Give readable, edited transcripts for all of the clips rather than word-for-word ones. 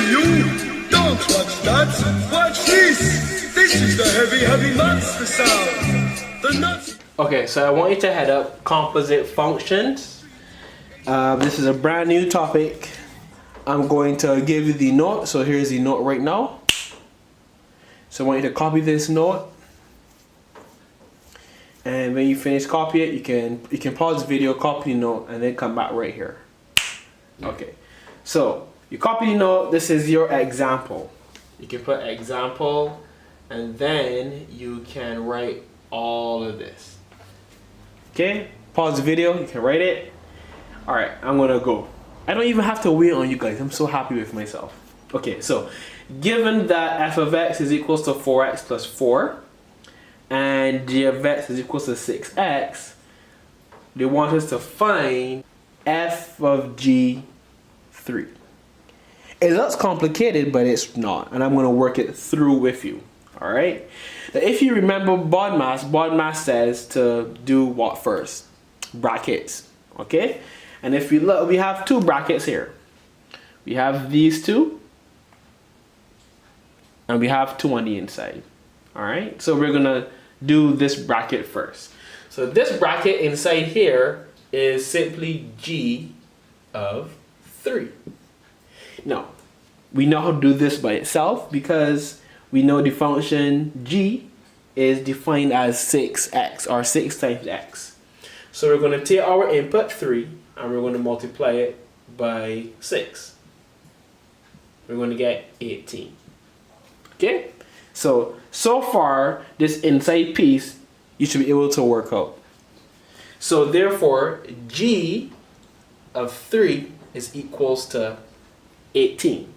you! Don't watch that! Watch this! This is the heavy monster sound! The nuts! Okay, so I want you to head up composite functions. This is a brand new topic. I'm going to give you the note. So here's the note right now. So I want you to copy this note. And when you finish copy it, you can pause the video, copy the note, and then come back right here. Okay. So you copy the note. This is your example. You can put example, and then you can write all of this. Okay, pause the video, you can write it. All right, I'm gonna go. I don't even have to wait on you guys. I'm so happy with myself. Okay, so given that f of x is equals to 4x plus 4 and g of x is equals to 6x, they want us to find f of g3. It looks complicated, but it's not, and I'm gonna work it through with you. All right. Now, if you remember BODMAS says to do what first? Brackets. Okay. And if we look, we have two brackets here. We have these two, and we have two on the inside. All right. So we're gonna do this bracket first. So this bracket inside here is simply g of 3. Now, we know how to do this by itself because we know the function g is defined as 6x, or 6 times x. So we're going to take our input 3 and we're going to multiply it by 6. We're going to get 18. Okay? So far, this inside piece, you should be able to work out. So therefore, g of 3 is equals to 18.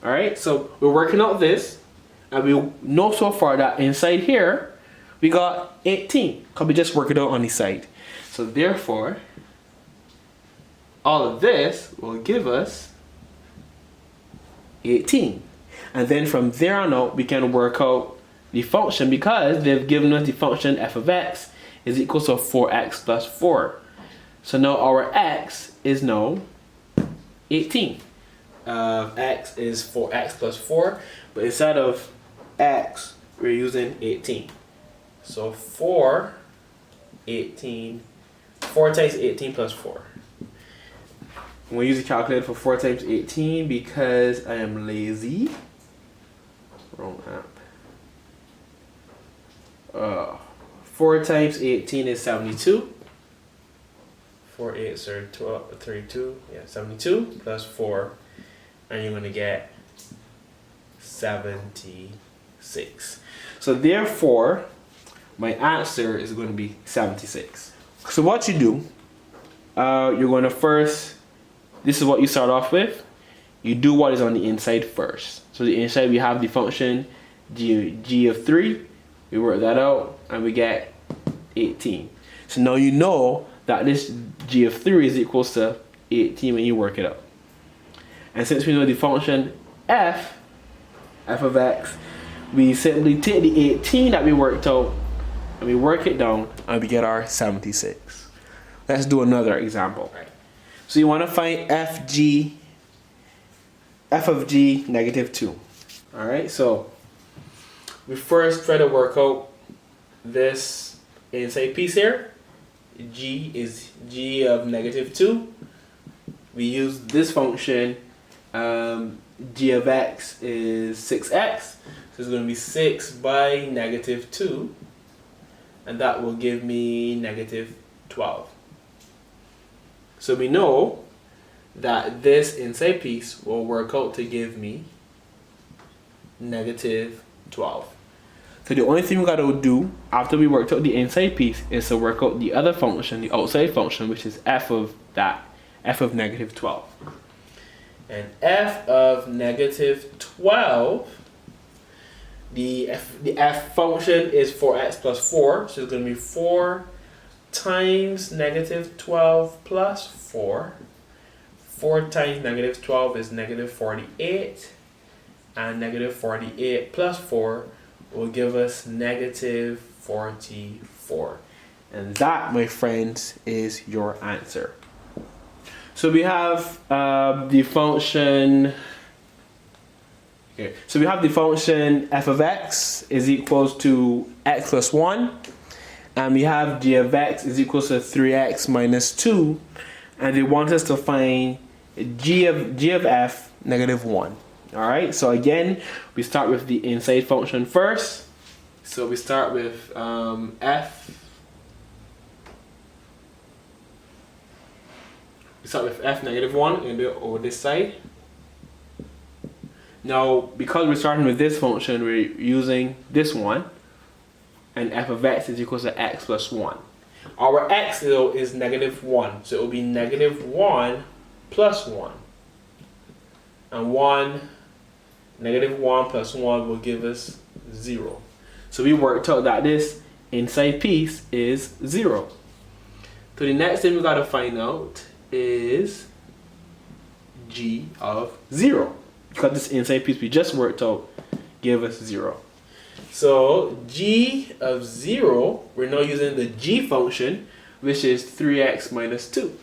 Alright, so we're working out this, and we know so far that inside here we got 18, because we just work it out on the side. So therefore, all of this will give us 18. And then from there on out, we can work out the function, because they've given us the function f of x is equal to 4x plus 4. So now our x is now 18. X is 4x plus 4, but instead of x, we're using 18. So 4 times 18 plus 4. I'm going to use a calculator for 4 times 18 because I am lazy. Wrong app. 4 times 18 is 72. 4 8s are 12, 32. Yeah, 72 plus 4. And you're going to get 76. So therefore, my answer is going to be 76. So what you do, you're going to first, this is what you start off with. You do what is on the inside first. So the inside, we have the function g of 3. We work that out and we get 18. So now you know that this g of 3 is equals to 18 when you work it out. And since we know the function f of x, we simply take the 18 that we worked out and we work it down and we get our 76. Let's do another example. So you want to find f of g negative 2. Alright, so we first try to work out this inside piece here. G is g of negative 2. We use this function. G of x is 6x, so it's going to be 6 by negative 2, and that will give me negative 12. So we know that this inside piece will work out to give me negative 12. So the only thing we got to do after we worked out the inside piece is to work out the other function, the outside function, which is f of negative 12. And f of negative 12, the f function is 4x plus 4, so it's going to be 4 times negative 12 plus 4. 4 times negative 12 is negative 48, and negative 48 plus 4 will give us negative 44. And that, my friends, is your answer. So we have the function Here. So we have the function f of x is equals to x plus 1. And we have g of x is equals to 3x minus 2. And they want us to find g of f negative 1. Alright, so again, we start with the inside function first. So we start with f. We start with f negative 1 and do it over this side. Now, because we're starting with this function, we're using this one, and f of x is equal to x plus 1. Our x though is negative 1, so it will be negative 1 plus 1. And negative 1 plus 1 will give us 0. So we worked out that this inside piece is 0. So the next thing we got to find out is g of 0. Because this inside piece we just worked out gave us 0. So g of 0, we're now using the g function, which is 3x minus 2.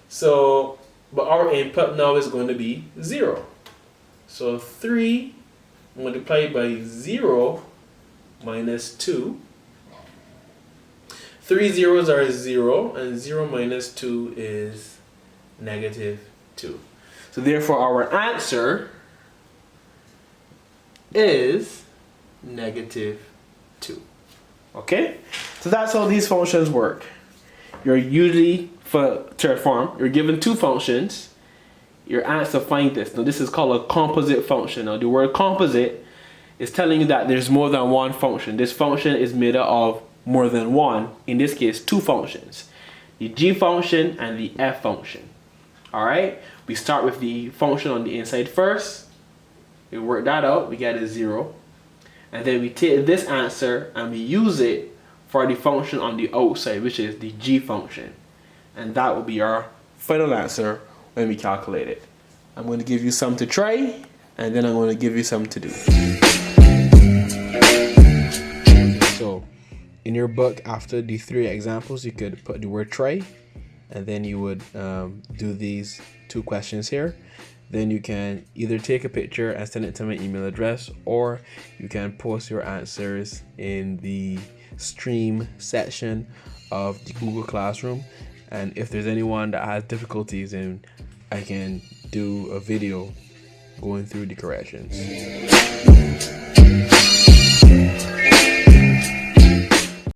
So, but our input now is going to be 0. So 3 multiplied by 0 minus 2. 3 zeros are 0, and 0 minus 2 is negative 2. So therefore our answer is negative 2. Okay? So that's how these functions work. You're usually, you're given two functions. You're asked to find this. Now this is called a composite function. Now the word composite is telling you that there's more than one function. This function is made up of more than one, in this case two functions. The g function and the f function. Alright? We start with the function on the inside first. We work that out, we get a 0. And then we take this answer and we use it for the function on the outside, which is the g function. And that will be our final answer when we calculate it. I'm going to give you some to try, and then I'm going to give you some to do. So, in your book, after the 3 examples, you could put the word try, and then you would do these 2 questions here. Then you can either take a picture and send it to my email address, or you can post your answers in the stream section of the Google Classroom. And if there's anyone that has difficulties, then I can do a video going through the corrections.